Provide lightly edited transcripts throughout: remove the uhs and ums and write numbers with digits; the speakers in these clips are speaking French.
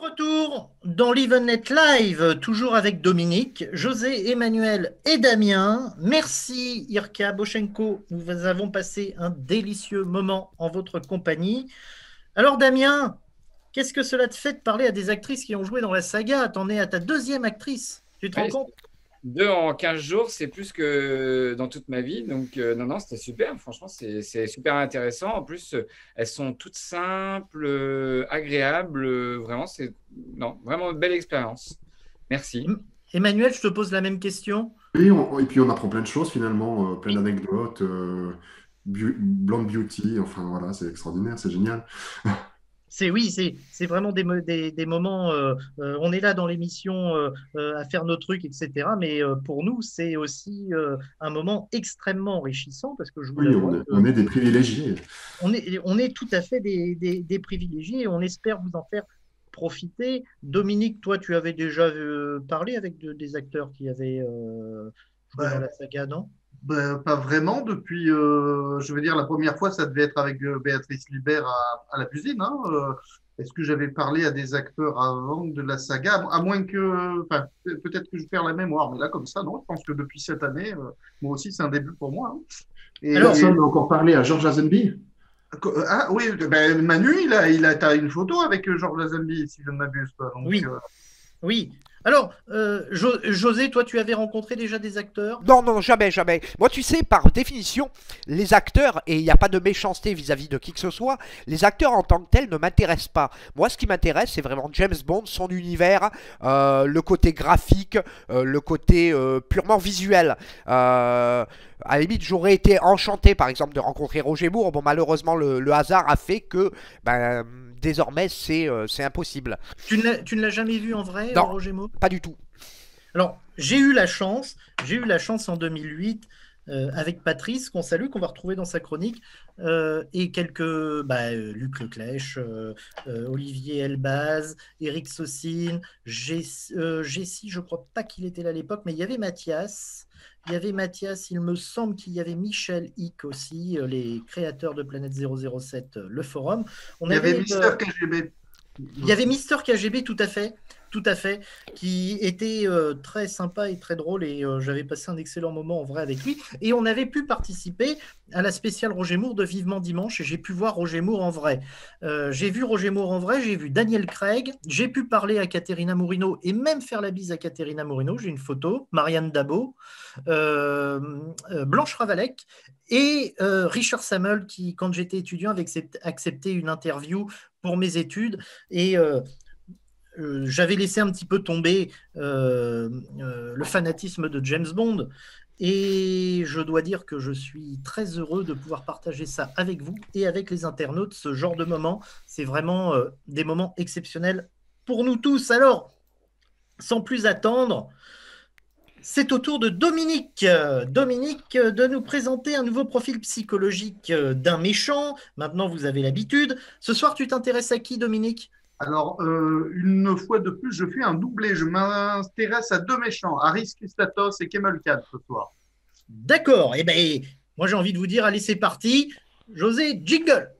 Retour dans l'Evennet Live, toujours avec Dominique, José, Emmanuel et Damien. Merci Irka Boshenko, nous avons passé un délicieux moment en votre compagnie. Alors Damien, qu'est-ce que cela te fait de parler à des actrices qui ont joué dans la saga? T'en es à ta deuxième actrice, tu te rends Ouais, compte? deux en 15 jours, c'est plus que dans toute ma vie. Donc, non, non, c'était super. Franchement, c'est super intéressant. En plus, elles sont toutes simples, agréables. Vraiment, c'est non, vraiment une belle expérience. Merci. Emmanuel, je te pose la même question. Et puis on apprend plein de choses finalement, plein d'anecdotes, Blonde Beauty, enfin voilà, c'est extraordinaire, c'est génial. Oui, c'est vraiment des moments. On est là dans l'émission à faire nos trucs, etc. Mais pour nous, c'est aussi un moment extrêmement enrichissant parce que je vous Oui, l'avoue, on est des privilégiés. on est tout à fait des privilégiés et on espère vous en faire profiter. Dominique, toi, tu avais déjà parlé avec des acteurs qui avaient joué dans Ben, la saga, non? pas vraiment. Depuis, je veux dire, la première fois, ça devait être avec Béatrice Libert à la cuisine. Hein. Est-ce que j'avais parlé à des acteurs avant de la saga? À moins que, enfin, peut-être que je perds la mémoire, mais là, comme ça, non. Je pense que depuis cette année, moi aussi, c'est un début pour moi. Hein. Et, Alors, Personne n'a encore parlé à Georges Lazenby? ah oui, ben, Manu, t'as une photo avec Georges Lazenby, si je ne m'abuse pas. Donc, oui, oui. Alors, José, toi, tu avais rencontré déjà des acteurs? Non, non, jamais, jamais. Moi, tu sais, par définition, les acteurs, et il n'y a pas de méchanceté vis-à-vis de qui que ce soit, les acteurs en tant que tels ne m'intéressent pas. Moi, ce qui m'intéresse, c'est vraiment James Bond, son univers, le côté graphique, le côté purement visuel. À la limite, j'aurais été enchanté, par exemple, de rencontrer Roger Moore. Bon, malheureusement, le hasard a fait que, désormais, c'est impossible. Tu ne l'as jamais vu en vrai, Non, Roger Moore? pas du tout. Alors, j'ai eu la chance en 2008 avec Patrice, qu'on salue, qu'on va retrouver dans sa chronique, et quelques, Luc Leclèche, Olivier Elbaz, Eric Saucine, Jessie, je crois pas qu'il était là à l'époque, mais il y avait Mathias. Il y avait Mathias, il me semble qu'il y avait Michel Hick aussi, les créateurs de Planète 007, le forum. On il y avait avait Mister KGB. il y avait Mister KGB, tout à fait, qui était très sympa et très drôle et j'avais passé un excellent moment en vrai avec lui. Et on avait pu participer à la spéciale Roger Moore de Vivement Dimanche et j'ai pu voir Roger Moore en vrai. J'ai vu Roger Moore en vrai, j'ai vu Daniel Craig, j'ai pu parler à Caterina Morino et même faire la bise à Caterina Morino. J'ai une photo, Marianne Dabo, Blanche Ravalec et Richard Samuel qui, quand j'étais étudiant, avait accepté une interview pour mes études et j'avais laissé un petit peu tomber le fanatisme de James Bond. Et je dois dire que je suis très heureux de pouvoir partager ça avec vous et avec les internautes. Ce genre de moment, c'est vraiment des moments exceptionnels pour nous tous. Alors, sans plus attendre, c'est au tour de Dominique. Dominique, de nous présenter un nouveau profil psychologique d'un méchant. Maintenant, vous avez l'habitude. Ce soir, tu t'intéresses à qui, Dominique? Alors, une fois de plus, je fais un doublé. Je m'intéresse à deux méchants, Aris Christatos et Kemel Khan ce soir. D'accord. Eh bien, moi, j'ai envie de vous dire, allez, c'est parti. José, jingle.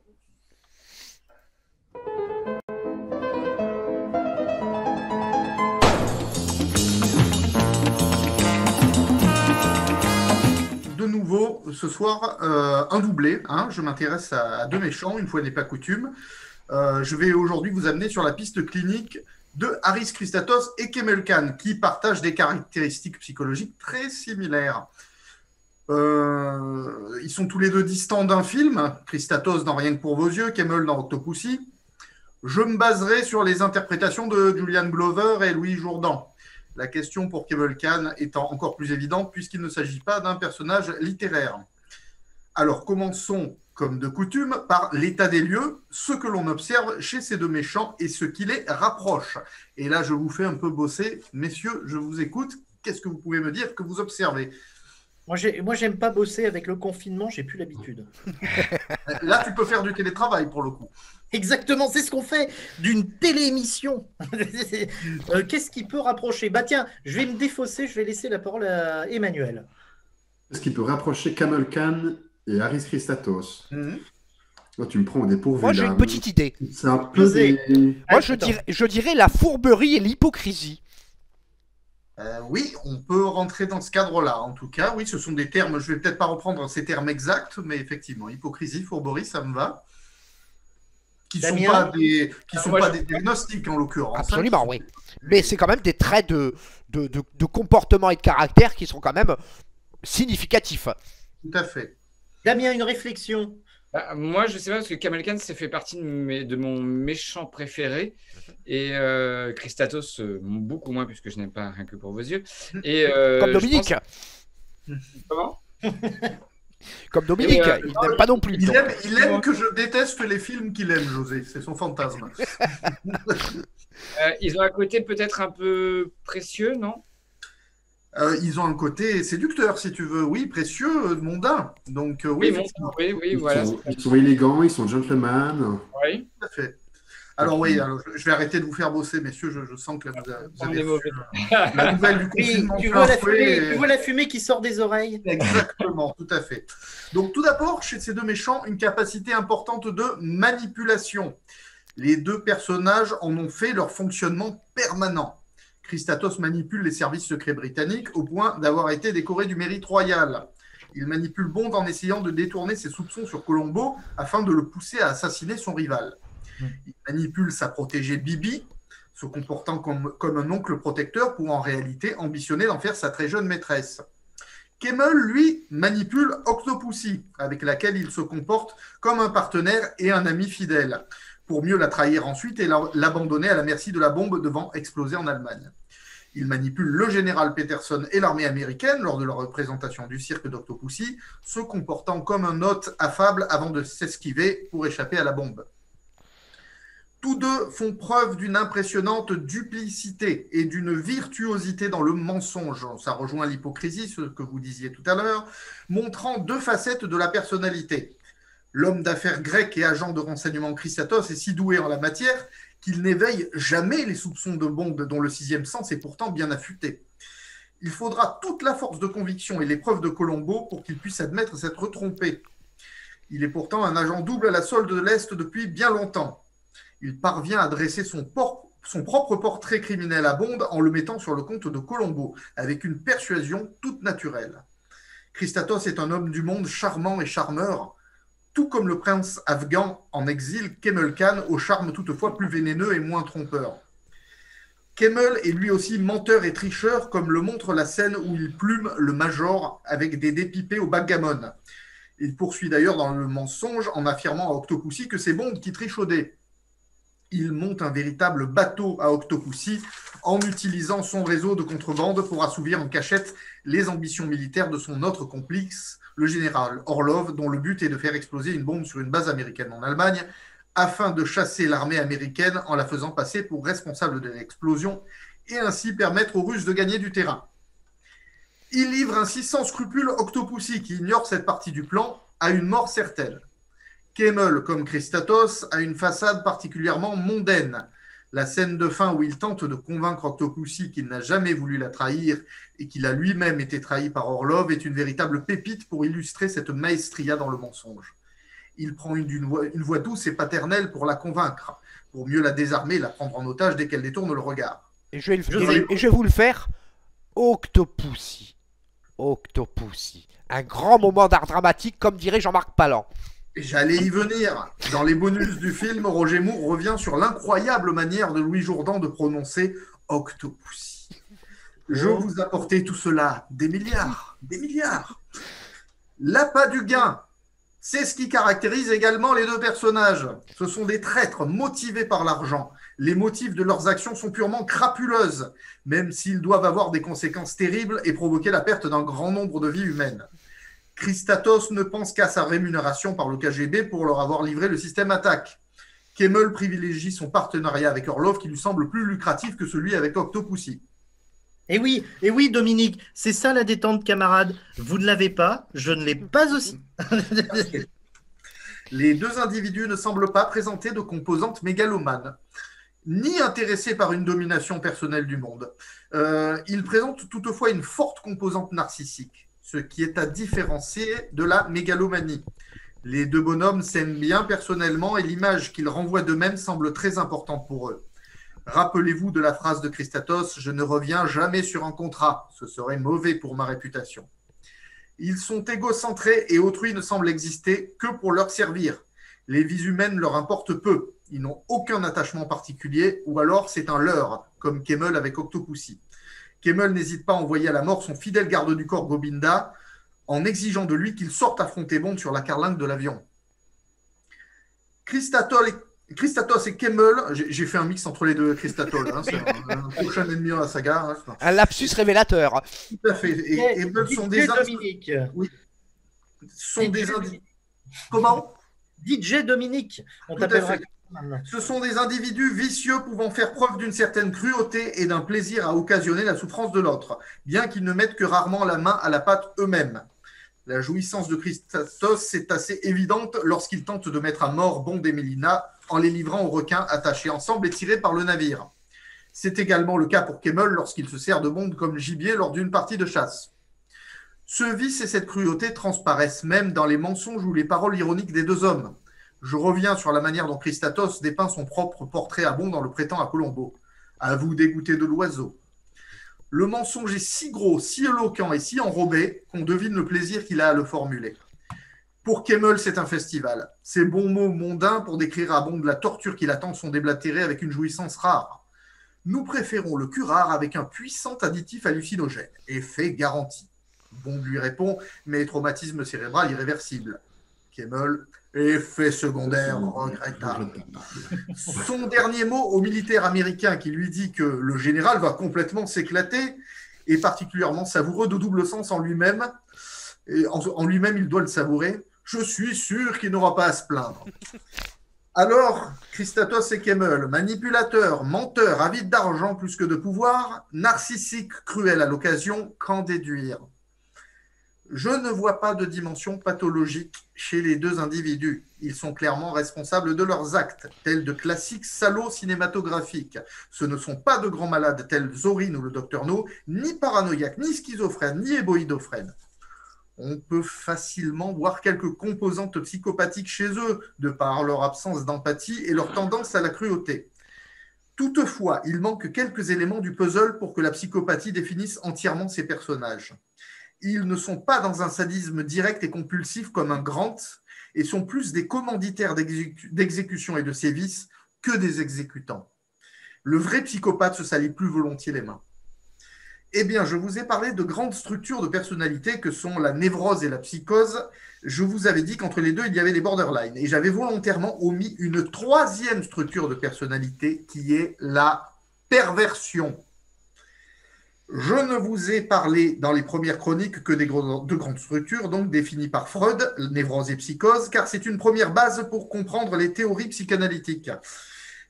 De nouveau, ce soir, un doublé. Hein. Je m'intéresse à deux méchants, une fois n'est pas coutume. Je vais aujourd'hui vous amener sur la piste clinique de Aris Christatos et Kemel Khan, qui partagent des caractéristiques psychologiques très similaires. Ils sont tous les deux distants d'un film. Christatos dans Rien que pour vos yeux, Kemel dans Octopussy. Je me baserai sur les interprétations de Julian Glover et Louis Jourdan. La question pour Kemel Khan étant encore plus évidente puisqu'il ne s'agit pas d'un personnage littéraire. Alors commençons, comme de coutume, par l'état des lieux, ce que l'on observe chez ces deux méchants et ce qui les rapproche. Et là, je vous fais un peu bosser. Messieurs, je vous écoute. Qu'est-ce que vous pouvez me dire que vous observez? Moi, j'aime pas bosser avec le confinement, j'ai plus l'habitude. Là, tu peux faire du télétravail pour le coup. Exactement, c'est ce qu'on fait d'une téléémission. Qu'est-ce qui peut rapprocher? Bah tiens, je vais me défausser, je vais laisser la parole à Emmanuel. Ce qui peut rapprocher Kamel Khan et Aris Christatos. Là, tu me prends au dépourvu. Moi, j'ai là. une petite idée. C'est un peu José. des... Moi, Attends. je dirais la fourberie et l'hypocrisie. Oui, on peut rentrer dans ce cadre-là. En tout cas, oui, ce sont des termes, je vais peut-être pas reprendre ces termes exacts, mais effectivement, hypocrisie, fourberie, ça me va. Qui sont Damien pas des, qui sont moi, pas je- des diagnostics en l'occurrence. Absolument, Qui oui. sont- Mais c'est quand même des traits de comportement et de caractère qui sont quand même significatifs. Tout à fait. Damien, une réflexion. Bah, moi, je sais pas parce que Kamel Khan, ça fait partie de mon méchant préféré. Et Christatos, beaucoup moins, puisque je n'aime pas Rien que pour vos yeux. Et, Comme je Dominique. pense- Comment Comme Dominique, Et, il n'aime pas non plus. donc. Il aime que je déteste les films qu'il aime, José. C'est son fantasme. Ils ont un côté peut-être un peu précieux, non? Ils ont un côté séducteur, si tu veux. Oui, précieux, mondain. Donc, oui, Oui, effectivement, oui, voilà. Ils sont élégants, ils sont gentlemen. Oui. tout à fait. Alors, oui, alors, je vais arrêter de vous faire bosser, messieurs. Je sens que là, vous On avez est mauvais. la nouvelle du Oui, confinement. tu plein vois la fouet fumée, et- tu vois la fumée qui sort des oreilles. Exactement, tout à fait. Donc, tout d'abord, chez ces deux méchants, une capacité importante de manipulation. Les deux personnages en ont fait leur fonctionnement permanent. Christatos manipule les services secrets britanniques au point d'avoir été décoré du mérite royal. Il manipule Bond en essayant de détourner ses soupçons sur Colombo afin de le pousser à assassiner son rival. Il manipule sa protégée Bibi, se comportant comme un oncle protecteur pour en réalité ambitionner d'en faire sa très jeune maîtresse. Kemmel, lui, manipule Octopussy, avec laquelle il se comporte comme un partenaire et un ami fidèle, pour mieux la trahir ensuite et l'abandonner à la merci de la bombe devant exploser en Allemagne. Il manipule le général Peterson et l'armée américaine lors de leur représentation du cirque d'Octopussy, se comportant comme un hôte affable avant de s'esquiver pour échapper à la bombe. Tous deux font preuve d'une impressionnante duplicité et d'une virtuosité dans le mensonge. Ça rejoint l'hypocrisie, ce que vous disiez tout à l'heure, montrant deux facettes de la personnalité. L'homme d'affaires grec et agent de renseignement Christatos est si doué en la matière qu'il n'éveille jamais les soupçons de Bond, dont le sixième sens est pourtant bien affûté. Il faudra toute la force de conviction et les preuves de Colombo pour qu'il puisse admettre s'être trompé. Il est pourtant un agent double à la solde de l'Est depuis bien longtemps. Il parvient à dresser son propre portrait criminel à Bond en le mettant sur le compte de Colombo, avec une persuasion toute naturelle. Christatos est un homme du monde charmant et charmeur, tout comme le prince afghan en exil, Kemmel Khan, au charme toutefois plus vénéneux et moins trompeur. Kemmel est lui aussi menteur et tricheur, comme le montre la scène où il plume le major avec des dés pipés au backgammon. Il poursuit d'ailleurs dans le mensonge en affirmant à Octopussy que c'est Bond qui triche au dé. Il monte un véritable bateau à Octopussy en utilisant son réseau de contrebande pour assouvir en cachette les ambitions militaires de son autre complice, le général Orlov, dont le but est de faire exploser une bombe sur une base américaine en Allemagne afin de chasser l'armée américaine en la faisant passer pour responsable de l'explosion et ainsi permettre aux Russes de gagner du terrain. Il livre ainsi sans scrupule Octopussy, qui ignore cette partie du plan, à une mort certaine. Kemmel, comme Christatos, a une façade particulièrement mondaine. La scène de fin où il tente de convaincre Octopussy qu'il n'a jamais voulu la trahir et qu'il a lui-même été trahi par Orlov est une véritable pépite pour illustrer cette maestria dans le mensonge. Il prend une voix douce et paternelle pour la convaincre, pour mieux la désarmer et la prendre en otage dès qu'elle détourne le regard. Et je vais vous le faire. Octopussy. Octopussy. Un grand moment d'art dramatique, comme dirait Jean-Marc Palan. J'allais y venir. Dans les bonus du film, Roger Moore revient sur l'incroyable manière de Louis Jourdan de prononcer Octopussy. Je vous apportais tout cela, des milliards, des milliards. L'appât du gain, c'est ce qui caractérise également les deux personnages. Ce sont des traîtres motivés par l'argent. Les motifs de leurs actions sont purement crapuleuses, même s'ils doivent avoir des conséquences terribles et provoquer la perte d'un grand nombre de vies humaines. Christatos ne pense qu'à sa rémunération par le KGB pour leur avoir livré le système attaque. Kemmel privilégie son partenariat avec Orlov qui lui semble plus lucratif que celui avec Octopussy. Et oui, Dominique, c'est ça la détente, camarade. Vous ne l'avez pas, je ne l'ai pas aussi. Les deux individus ne semblent pas présenter de composantes mégalomanes, ni intéressés par une domination personnelle du monde. Ils présentent toutefois une forte composante narcissique, ce qui est à différencier de la mégalomanie. Les deux bonhommes s'aiment bien personnellement et l'image qu'ils renvoient d'eux-mêmes semble très importante pour eux. Rappelez-vous de la phrase de Christatos, « Je ne reviens jamais sur un contrat, ce serait mauvais pour ma réputation ». Ils sont égocentrés et autrui ne semble exister que pour leur servir. Les vies humaines leur importent peu, ils n'ont aucun attachement particulier ou alors c'est un leurre, comme Kemmel avec Octopussy. Kemmel n'hésite pas à envoyer à la mort son fidèle garde du corps Gobinda en exigeant de lui qu'il sorte affronter Bond sur la carlingue de l'avion. Christatos et Kemmel, j'ai fait un mix entre les deux Christatol, hein, c'est un prochain ennemi dans la saga. Hein. Un lapsus révélateur. Tout à fait. Et sont des Dominique. Oui. Sont des Comment DJ Dominique. On t'appellera. Ce sont des individus vicieux pouvant faire preuve d'une certaine cruauté et d'un plaisir à occasionner la souffrance de l'autre, bien qu'ils ne mettent que rarement la main à la pâte eux-mêmes. La jouissance de Christatos est assez évidente lorsqu'il tente de mettre à mort Bond et Melina en les livrant aux requins attachés ensemble et tirés par le navire. C'est également le cas pour Kemmel lorsqu'il se sert de Bond comme gibier lors d'une partie de chasse. Ce vice et cette cruauté transparaissent même dans les mensonges ou les paroles ironiques des deux hommes. Je reviens sur la manière dont Christatos dépeint son propre portrait à Bond dans Le Prêtant à Colombo. À vous dégoûter de l'oiseau. Le mensonge est si gros, si éloquent et si enrobé qu'on devine le plaisir qu'il a à le formuler. Pour Kemmel, c'est un festival. Ces bons mots mondains pour décrire à Bond la torture qui l'attend sont déblatérés avec une jouissance rare. Nous préférons le curare avec un puissant additif hallucinogène. Effet garanti. Bond lui répond, mais traumatisme cérébral irréversible. Kemmel, effet secondaire regrettable. Son dernier mot au militaire américain qui lui dit que le général va complètement s'éclater est particulièrement savoureux de double sens en lui-même. Et en lui-même, il doit le savourer. Je suis sûr qu'il n'aura pas à se plaindre. Alors, Christatos et Kemmel, manipulateurs, menteurs, avides d'argent plus que de pouvoir, narcissiques, cruels à l'occasion, qu'en déduire? Je ne vois pas de dimension pathologique chez les deux individus. Ils sont clairement responsables de leurs actes, tels de classiques salauds cinématographiques. Ce ne sont pas de grands malades tels Zorin ou le Dr No, ni paranoïaques, ni schizophrènes, ni éboïdophrènes. On peut facilement voir quelques composantes psychopathiques chez eux, de par leur absence d'empathie et leur tendance à la cruauté. Toutefois, il manque quelques éléments du puzzle pour que la psychopathie définisse entièrement ces personnages. Ils ne sont pas dans un sadisme direct et compulsif comme un Grant et sont plus des commanditaires d'exécution et de sévices que des exécutants. Le vrai psychopathe se salit plus volontiers les mains. Eh bien, je vous ai parlé de grandes structures de personnalité que sont la névrose et la psychose. Je vous avais dit qu'entre les deux, il y avait les borderlines. Et j'avais volontairement omis une troisième structure de personnalité qui est la perversion. Je ne vous ai parlé dans les premières chroniques que de grandes structures, donc définies par Freud, névrose et psychose, car c'est une première base pour comprendre les théories psychanalytiques.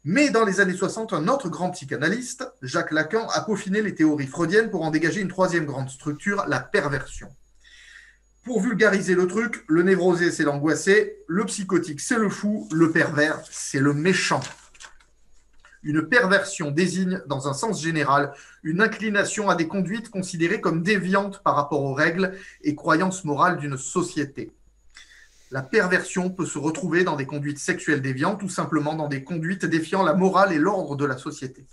Mais dans les années 60, un autre grand psychanalyste, Jacques Lacan, a peaufiné les théories freudiennes pour en dégager une troisième grande structure, la perversion. Pour vulgariser le truc, le névrosé, c'est l'angoissé, le psychotique, c'est le fou, le pervers, c'est le méchant. Une perversion désigne, dans un sens général, une inclination à des conduites considérées comme déviantes par rapport aux règles et croyances morales d'une société. La perversion peut se retrouver dans des conduites sexuelles déviantes ou simplement dans des conduites défiant la morale et l'ordre de la société.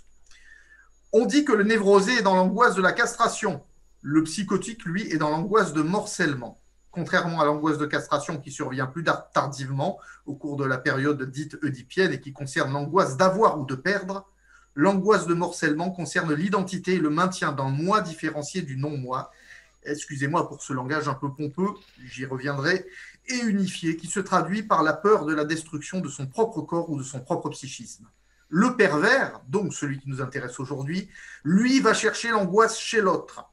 On dit que le névrosé est dans l'angoisse de la castration. Le psychotique, lui, est dans l'angoisse de morcellement. Contrairement à l'angoisse de castration qui survient plus tardivement au cours de la période dite oedipienne et qui concerne l'angoisse d'avoir ou de perdre, l'angoisse de morcellement concerne l'identité et le maintien d'un moi différencié du non-moi. Excusez-moi pour ce langage un peu pompeux, j'y reviendrai, et unifié, qui se traduit par la peur de la destruction de son propre corps ou de son propre psychisme. Le pervers, donc celui qui nous intéresse aujourd'hui, lui va chercher l'angoisse chez l'autre.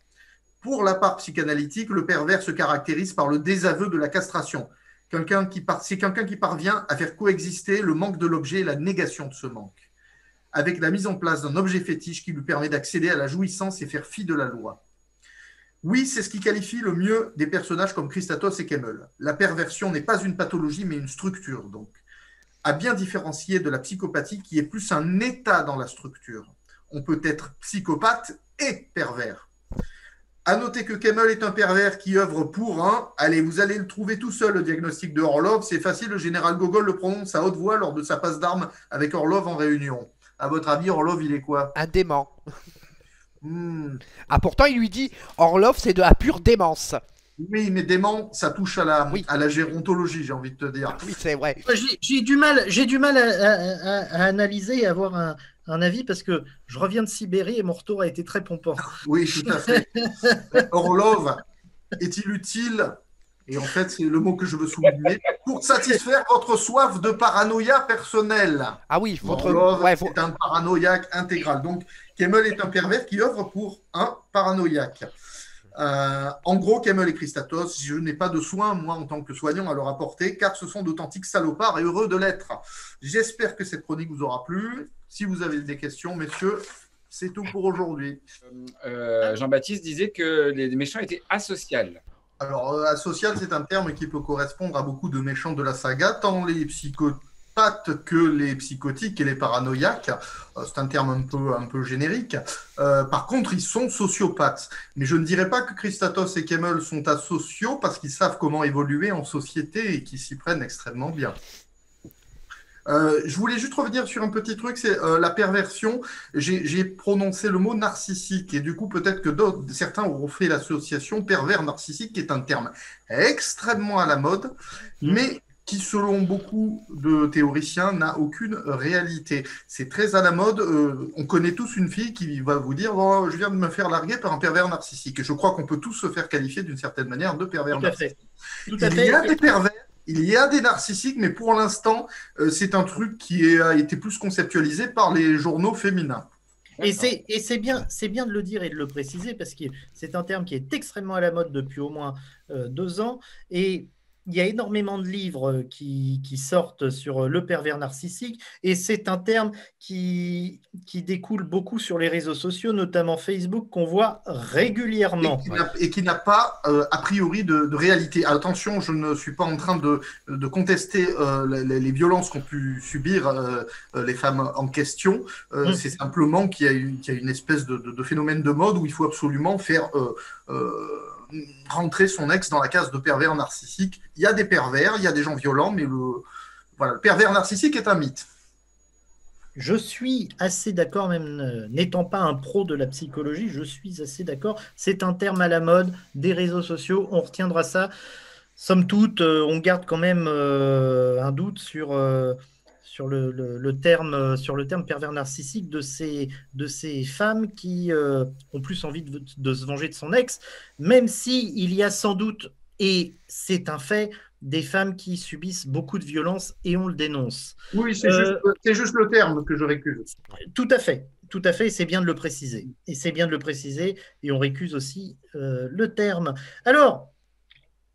Pour la part psychanalytique, le pervers se caractérise par le désaveu de la castration. C'est quelqu'un qui parvient à faire coexister le manque de l'objet et la négation de ce manque, avec la mise en place d'un objet fétiche qui lui permet d'accéder à la jouissance et faire fi de la loi. Oui, c'est ce qui qualifie le mieux des personnages comme Christatos et Kemmel. La perversion n'est pas une pathologie, mais une structure, donc, à bien différencier de la psychopathie qui est plus un état dans la structure. On peut être psychopathe et pervers. À noter que Kemmel est un pervers qui œuvre pour un. Allez, vous allez le trouver tout seul, le diagnostic de Orlov. C'est facile, le général Gogol le prononce à haute voix lors de sa passe d'armes avec Orlov en réunion. À votre avis, Orlov, il est quoi? Un dément. Hmm. Ah, pourtant, il lui dit Orlov, c'est de la pure démence. Oui, mais dément, ça touche à Oui. la gérontologie, j'ai envie de te dire. Oui, c'est vrai. J'ai du mal à analyser et avoir un avis parce que je reviens de Sibérie et mon retour a été très pompant. Oui, tout à fait. Orlov est-il utile? Et en fait, c'est le mot que je veux souligner. Pour satisfaire votre soif de paranoïa personnelle. Ah oui, votre. Orlov Ouais, est un paranoïaque intégral. Donc, Kemmel est un pervers qui œuvre pour un paranoïaque. En gros, Kemmel et Christatos, je n'ai pas de soin, moi, en tant que soignant, à leur apporter, car ce sont d'authentiques salopards et heureux de l'être. J'espère que cette chronique vous aura plu. Si vous avez des questions, messieurs, c'est tout pour aujourd'hui. Jean-Baptiste disait que les méchants étaient asociales. Alors, asocial, c'est un terme qui peut correspondre à beaucoup de méchants de la saga, tant les psychopathes que les psychotiques et les paranoïaques. C'est un terme un peu générique. Par contre, ils sont sociopathes. Mais je ne dirais pas que Christatos et Kemmel sont asociaux parce qu'ils savent comment évoluer en société et qu'ils s'y prennent extrêmement bien. Je voulais juste revenir sur un petit truc, c'est la perversion. J'ai prononcé le mot narcissique et du coup peut-être que certains auront fait l'association pervers narcissique, qui est un terme extrêmement à la mode, mais qui selon beaucoup de théoriciens n'a aucune réalité. C'est très à la mode. On connaît tous une fille qui va vous dire oh, je viens de me faire larguer par un pervers narcissique. Et je crois qu'on peut tous se faire qualifier d'une certaine manière de pervers narcissique. Il y a des pervers. Il y a des narcissiques, mais pour l'instant, c'est un truc qui a été plus conceptualisé par les journaux féminins. Et c'est bien de le dire et de le préciser parce que c'est un terme qui est extrêmement à la mode depuis au moins 2 ans. Et il y a énormément de livres qui sortent sur le pervers narcissique et c'est un terme qui découle beaucoup sur les réseaux sociaux, notamment Facebook, qu'on voit régulièrement. Et qui n'a pas, a priori, de réalité. Attention, je ne suis pas en train de contester les violences qu'ont pu subir les femmes en question. C'est simplement qu'il y a une espèce de phénomène de mode où il faut absolument faire... rentrer son ex dans la case de pervers narcissique. Il y a des pervers, il y a des gens violents, mais le pervers narcissique est un mythe. Je suis assez d'accord, même n'étant pas un pro de la psychologie, je suis assez d'accord. C'est un terme à la mode des réseaux sociaux, on retiendra ça. Somme toute, on garde quand même un doute sur le terme pervers narcissique de ces femmes qui ont plus envie de se venger de son ex, même si il y a sans doute, et c'est un fait, des femmes qui subissent beaucoup de violence et on le dénonce. Oui, c'est juste le terme que je récuse. Tout à fait, et c'est bien de le préciser. Et on récuse aussi le terme. Alors,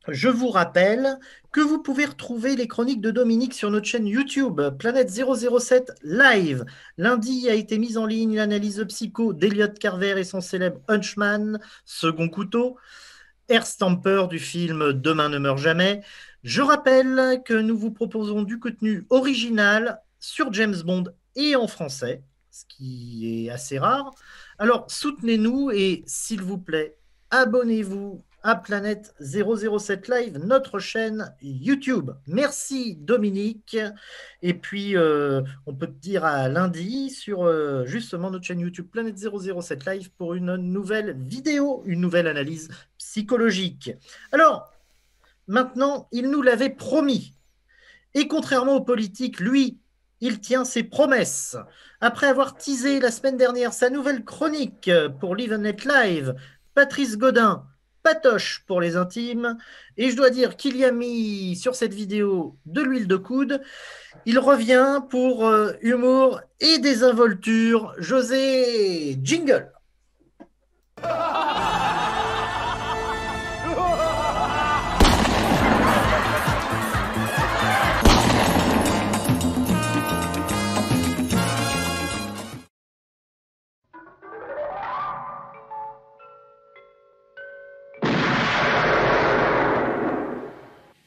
je vous rappelle que vous pouvez retrouver les chroniques de Dominique sur notre chaîne YouTube, Planète 007 Live. Lundi a été mise en ligne l'analyse psycho d'Elliot Carver et son célèbre Hunchman, Second Couteau, Air Stamper du film Demain ne meurt jamais. Je rappelle que nous vous proposons du contenu original sur James Bond et en français, ce qui est assez rare. Alors soutenez-nous et s'il vous plaît, abonnez-vous à Planète 007 Live, notre chaîne YouTube. Merci Dominique. Et puis, on peut te dire à lundi sur justement notre chaîne YouTube Planète 007 Live pour une nouvelle vidéo, une nouvelle analyse psychologique. Alors, maintenant, il nous l'avait promis. Et contrairement aux politiques, lui, il tient ses promesses. Après avoir teasé la semaine dernière sa nouvelle chronique pour Live and Let Live, Patrice Godin, Patoche pour les intimes, et je dois dire qu'il y a mis sur cette vidéo de l'huile de coude. Il revient pour humour et désinvolture. José, jingle.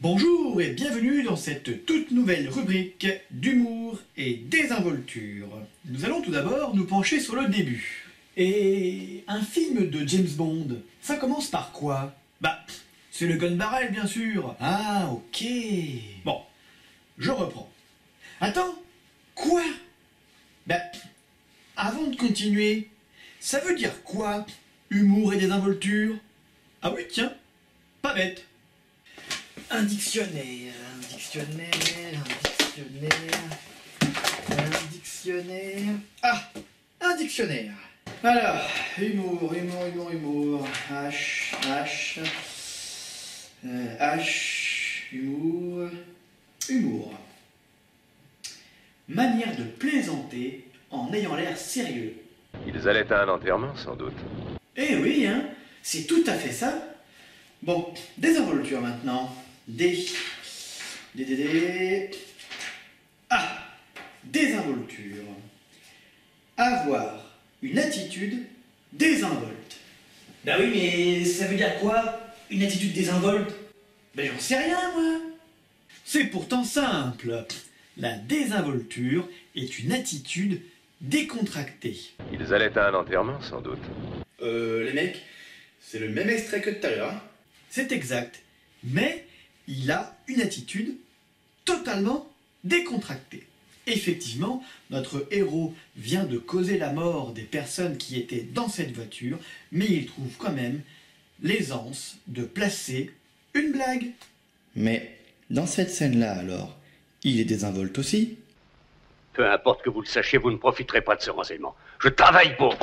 Bonjour et bienvenue dans cette toute nouvelle rubrique d'humour et désinvolture. Nous allons tout d'abord nous pencher sur le début. Et un film de James Bond, ça commence par quoi? Bah, c'est le gun barrel, bien sûr. Ah, ok. Bon, je reprends. Attends, quoi? Bah, avant de continuer, ça veut dire quoi, humour et désinvolture? Ah oui, tiens, pas bête. Un dictionnaire, un dictionnaire, un dictionnaire, un dictionnaire. Ah, un dictionnaire. Alors, humour, humour, humour, humour. H, humour, humour. Manière de plaisanter en ayant l'air sérieux. Ils allaient à un enterrement, sans doute. Eh oui, hein, c'est tout à fait ça. Bon, désinvolture maintenant. D. Ah, désinvolture. Avoir une attitude désinvolte. Bah oui, mais ça veut dire quoi, une attitude désinvolte? Ben j'en sais rien, moi. C'est pourtant simple. La désinvolture est une attitude décontractée. Ils allaient à un enterrement, sans doute. Les mecs, c'est le même extrait que tout à l'heure. C'est exact. Mais il a une attitude totalement décontractée. Effectivement, notre héros vient de causer la mort des personnes qui étaient dans cette voiture, mais il trouve quand même l'aisance de placer une blague. Mais dans cette scène-là, alors, il est désinvolte aussi. Peu importe que vous le sachiez, vous ne profiterez pas de ce renseignement. Je travaille pour...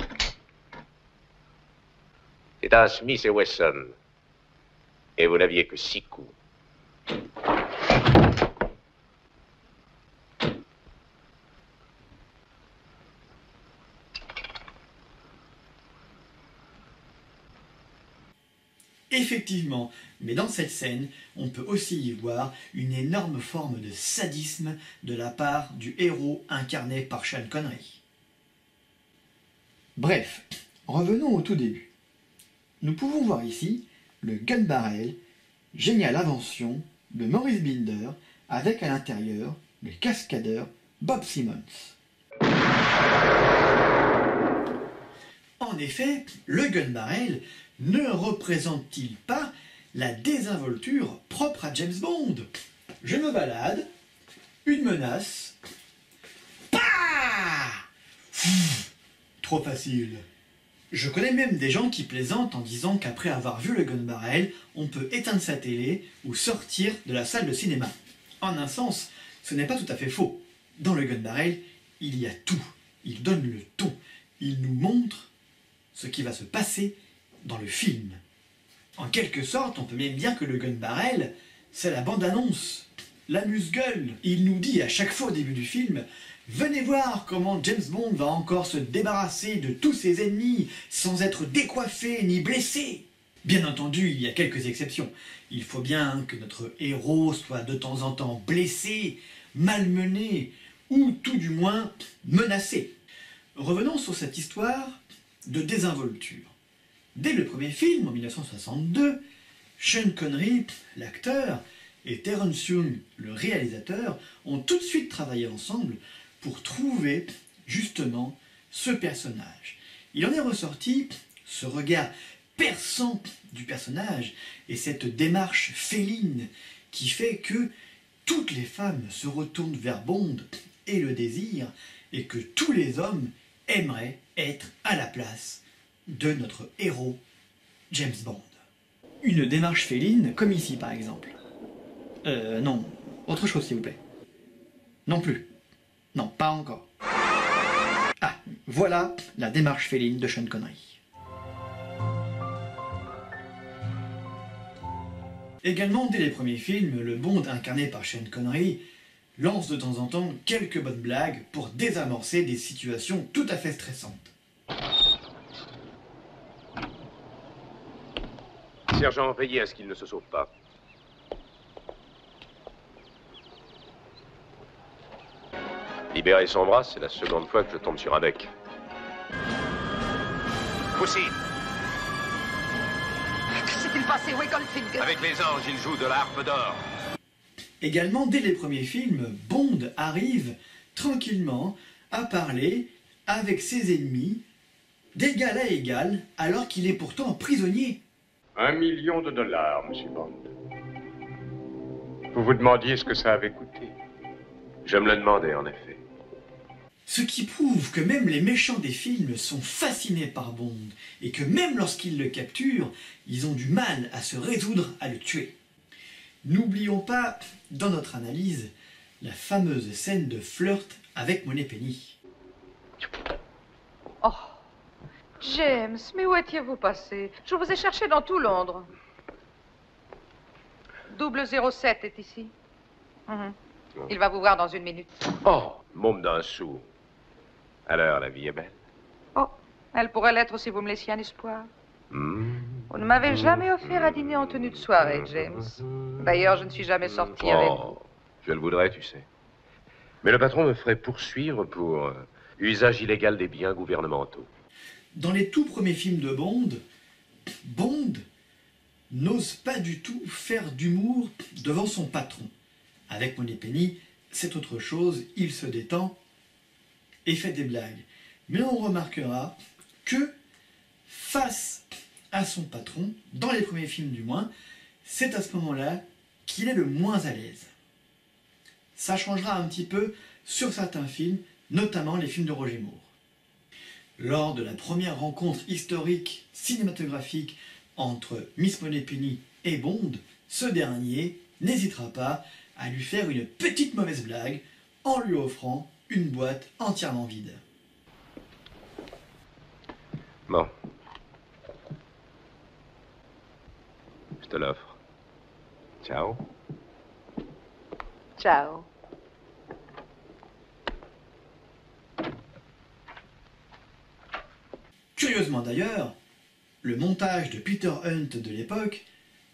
C'est un Smith et Wesson. Et vous n'aviez que 6 coups. Effectivement, mais dans cette scène, on peut aussi y voir une énorme forme de sadisme de la part du héros incarné par Sean Connery. Bref, revenons au tout début. Nous pouvons voir ici le gun barrel, géniale invention de Maurice Binder, avec à l'intérieur le cascadeur Bob Simmons. En effet, le gun barrel ne représente-t-il pas la désinvolture propre à James Bond? Je me balade, une menace, pah! Trop facile. Je connais même des gens qui plaisantent en disant qu'après avoir vu le gun barrel, on peut éteindre sa télé ou sortir de la salle de cinéma. En un sens, ce n'est pas tout à fait faux. Dans le gun barrel, il y a tout. Il donne le ton. Il nous montre ce qui va se passer dans le film. En quelque sorte, on peut même dire que le gun barrel, c'est la bande-annonce, l'amuse-gueule. Il nous dit à chaque fois au début du film: venez voir comment James Bond va encore se débarrasser de tous ses ennemis sans être décoiffé ni blessé. Bien entendu, il y a quelques exceptions. Il faut bien que notre héros soit de temps en temps blessé, malmené, ou tout du moins menacé. Revenons sur cette histoire de désinvolture. Dès le premier film, en 1962, Sean Connery, l'acteur, et Terence Young, le réalisateur, ont tout de suite travaillé ensemble pour trouver justement ce personnage. Il en est ressorti ce regard perçant du personnage et cette démarche féline qui fait que toutes les femmes se retournent vers Bond et le désirent, et que tous les hommes aimeraient être à la place de notre héros James Bond. Une démarche féline, comme ici par exemple. Non, autre chose s'il vous plaît. Non plus. Non, pas encore. Ah, voilà la démarche féline de Sean Connery. Également, dès les premiers films, le Bond incarné par Sean Connery lance de temps en temps quelques bonnes blagues pour désamorcer des situations tout à fait stressantes. Sergent, veillez à ce qu'il ne se sauve pas. Libérer son bras, c'est la seconde fois que je tombe sur un bec. Pussy, Que s'est-il passé, Wicklefinger? avec les anges, il joue de la harpe d'or. Également, dès les premiers films, Bond arrive tranquillement à parler avec ses ennemis d'égal à égal, alors qu'il est pourtant prisonnier. $1 million, monsieur Bond. Vous vous demandiez ce que ça avait coûté. Je me le demandais, en effet. Ce qui prouve que même les méchants des films sont fascinés par Bond, et que même lorsqu'ils le capturent, ils ont du mal à se résoudre à le tuer. N'oublions pas, dans notre analyse, la fameuse scène de flirt avec Moneypenny. Oh, James, mais où étiez-vous passé? Je vous ai cherché dans tout Londres. 007 est ici. Mhm. Il va vous voir dans 1 minute. Oh, môme d'un sou. Alors, la vie est belle. Oh, elle pourrait l'être si vous me laissiez un espoir. Vous ne m'avez jamais offert à dîner en tenue de soirée, James. D'ailleurs, je ne suis jamais sortie avec vous. Je le voudrais, tu sais. Mais le patron me ferait poursuivre pour usage illégal des biens gouvernementaux. Dans les tout premiers films de Bond, Bond n'ose pas du tout faire d'humour devant son patron. Avec Moneypenny, c'est autre chose, il se détend et fait des blagues. Mais on remarquera que face à son patron, dans les premiers films du moins, c'est à ce moment-là qu'il est le moins à l'aise. Ça changera un petit peu sur certains films, notamment les films de Roger Moore. Lors de la première rencontre historique cinématographique entre Miss Moneypenny et Bond, ce dernier n'hésitera pas à lui faire une petite mauvaise blague en lui offrant une boîte entièrement vide. Bon. Je te l'offre. Ciao. Ciao. Curieusement d'ailleurs, le montage de Peter Hunt de l'époque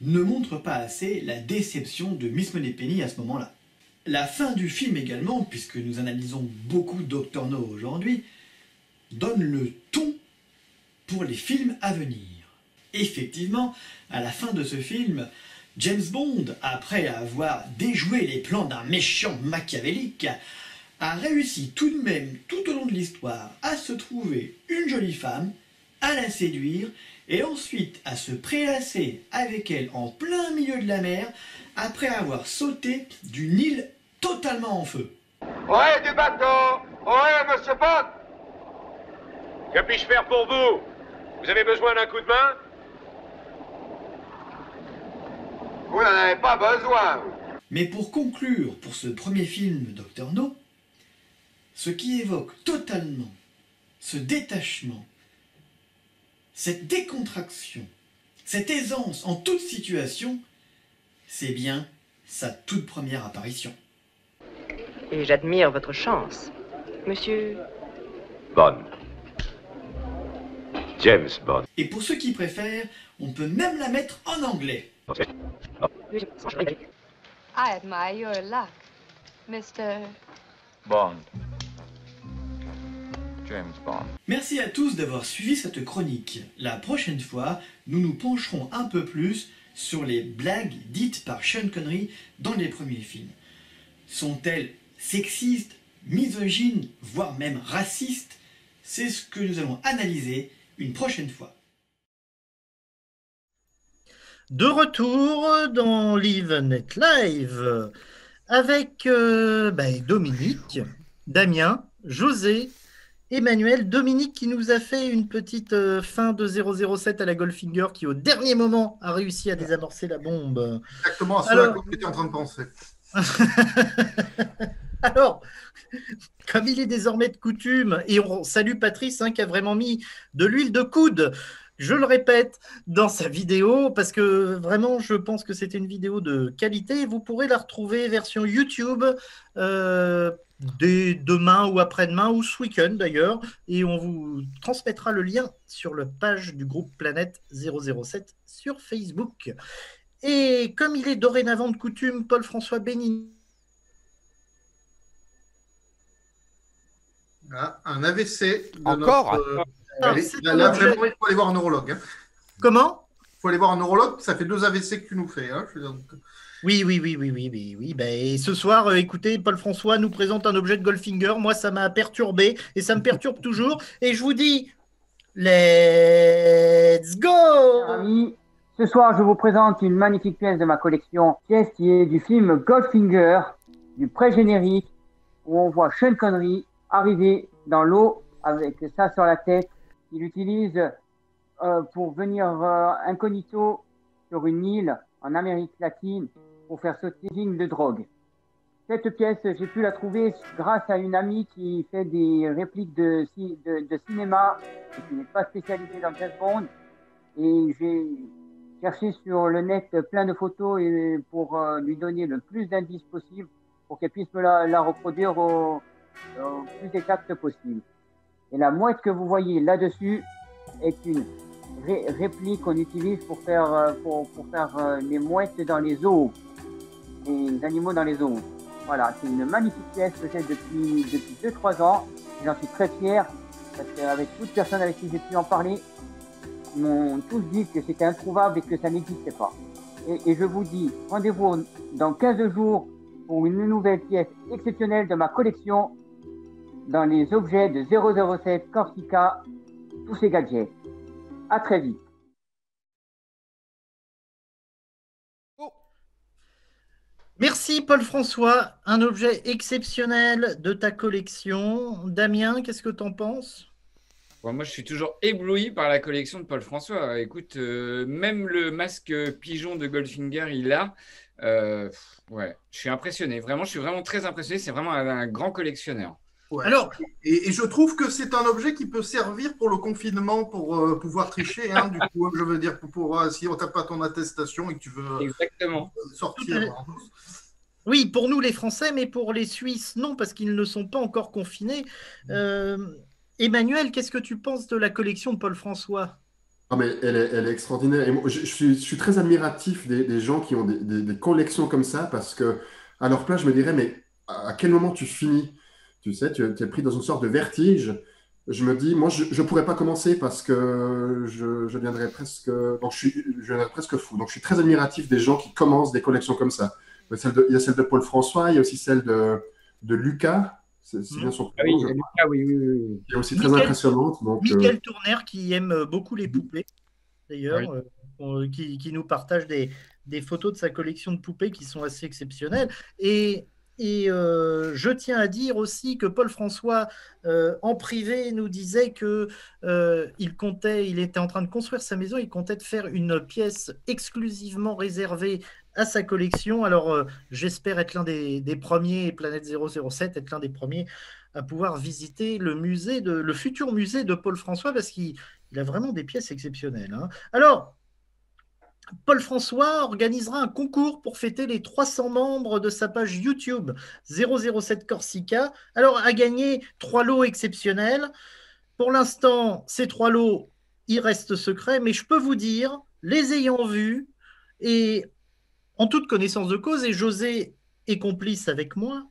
ne montre pas assez la déception de Miss Moneypenny à ce moment-là. La fin du film également, puisque nous analysons beaucoup Dr. No aujourd'hui, donne le ton pour les films à venir. Effectivement, à la fin de ce film, James Bond, après avoir déjoué les plans d'un méchant machiavélique, a réussi tout de même, tout au long de l'histoire, à se trouver une jolie femme, à la séduire, et ensuite à se prélasser avec elle en plein milieu de la mer, après avoir sauté d'une île totalement en feu. Ouais, du bateau! Ouais, monsieur Bond! Que puis-je faire pour vous? Vous avez besoin d'un coup de main? Vous n'en avez pas besoin. Mais pour conclure, pour ce premier film Dr. No, ce qui évoque totalement ce détachement, cette décontraction, cette aisance en toute situation, c'est bien sa toute première apparition. Et j'admire votre chance, monsieur... Bond. James Bond. Et pour ceux qui préfèrent, on peut même la mettre en anglais. I admire your luck, Mr. Bond. James Bond. Merci à tous d'avoir suivi cette chronique. La prochaine fois, nous nous pencherons un peu plus sur les blagues dites par Sean Connery dans les premiers films. Sont-elles sexistes, misogynes, voire même racistes? C'est ce que nous allons analyser une prochaine fois. De retour dans Live Net Live avec Dominique, Damien, José, Emmanuel. Dominique qui nous a fait une petite fin de 007 à la Goldfinger qui au dernier moment a réussi à désamorcer la bombe. Exactement à ce à quoi j'étais en train de penser. Alors, comme il est désormais de coutume, et on salue Patrice qui a vraiment mis de l'huile de coude, je le répète, dans sa vidéo, parce que vraiment, je pense que c'était une vidéo de qualité. Vous pourrez la retrouver version YouTube dès demain ou après-demain, ou ce week-end d'ailleurs, et on vous transmettra le lien sur la page du groupe Planète 007 sur Facebook. Et comme il est dorénavant de coutume, Paul-François Béni. Ah, un AVC. Encore là, vraiment, il faut aller voir un neurologue. Hein. Comment? Il faut aller voir un neurologue, ça fait 2 AVC que tu nous fais. Hein. Oui. Et ce soir, écoutez, Paul-François nous présente un objet de Goldfinger. Moi, ça m'a perturbé et ça me perturbe toujours. Et je vous dis Let's go! Amis, ce soir, je vous présente une magnifique pièce de ma collection, pièce qui est du film Goldfinger, du pré-générique, où on voit Sean Connery arriver dans l'eau avec ça sur la tête. Il utilise pour venir incognito sur une île en Amérique latine pour faire sauter une ligne de drogue. Cette pièce, j'ai pu la trouver grâce à une amie qui fait des répliques de cinéma et qui n'est pas spécialisée dans James Bond. Et j'ai cherché sur le net plein de photos et pour lui donner le plus d'indices possible pour qu'elle puisse me la reproduire au plus exact possible. Et la mouette que vous voyez là-dessus est une réplique qu'on utilise pour faire les mouettes dans les zoos, les animaux dans les zoos. Voilà, c'est une magnifique pièce que j'ai depuis 2-3 ans. J'en suis très fier parce qu'avec toute personne avec qui j'ai pu en parler, ils m'ont tous dit que c'était introuvable et que ça n'existait pas. Et je vous dis, rendez-vous dans 15 jours pour une nouvelle pièce exceptionnelle de ma collection dans les objets de 007 Corsica, tous ces gadgets. À très vite. Merci Paul-François, un objet exceptionnel de ta collection. Damien, qu'est-ce que tu en penses? Bon, moi, je suis toujours ébloui par la collection de Paul François. Écoute, même le masque pigeon de Goldfinger, il l'a. Ouais, je suis impressionné. Vraiment, je suis vraiment très impressionné. C'est vraiment un grand collectionneur. Ouais. Alors, et je trouve que c'est un objet qui peut servir pour le confinement, pour pouvoir tricher. Hein, du coup, je veux dire, si on t'a pas ton attestation et que tu veux sortir. Oui, pour nous les Français, mais pour les Suisses, non, parce qu'ils ne sont pas encore confinés. Emmanuel, qu'est-ce que tu penses de la collection de Paul François? Ah, mais elle est extraordinaire. Et moi, je suis très admiratif des gens qui ont des collections comme ça, parce que à leur place, je me dirais, mais à quel moment tu finis? Tu sais, tu es pris dans une sorte de vertige. Je me dis, moi, je ne pourrais pas commencer parce que je deviendrais presque, donc je deviendrais presque fou. Donc, je suis très admiratif des gens qui commencent des collections comme ça. Il y a celle de Paul François, il y a aussi celle de Lucas. C'est bien son prénom. Ah oui, Lucas, oui. Qui est aussi très impressionnante. Donc, Michael Tourner, qui aime beaucoup les poupées, d'ailleurs, qui nous partage des photos de sa collection de poupées qui sont assez exceptionnelles. Et je tiens à dire aussi que Paul François, en privé, nous disait que il était en train de construire sa maison, il comptait faire une pièce exclusivement réservée à sa collection. Alors, j'espère être l'un des premiers, et Planète 007 être l'un des premiers à pouvoir visiter le futur musée de Paul François, parce qu'il a vraiment des pièces exceptionnelles. Hein. Alors, Paul François organisera un concours pour fêter les 300 membres de sa page YouTube 007 Corsica. Alors, à gagner 3 lots exceptionnels. Pour l'instant, ces 3 lots, ils restent secrets, mais je peux vous dire, les ayant vus, et en toute connaissance de cause, et José est complice avec moi,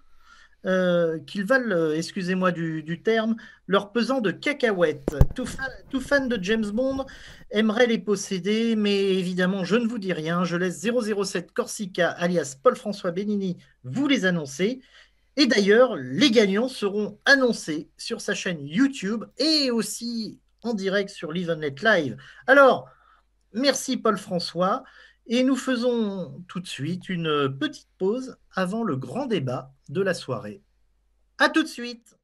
qu'ils valent, excusez-moi du terme, leur pesant de cacahuètes. Tout fan de James Bond aimerait les posséder, mais évidemment, je ne vous dis rien. Je laisse 007 Corsica, alias Paul-François Benigni, vous les annoncer. Et d'ailleurs, les gagnants seront annoncés sur sa chaîne YouTube et aussi en direct sur l'Evenlet Live. Alors, merci Paul-François. Et nous faisons tout de suite une petite pause avant le grand débat de la soirée. À tout de suite.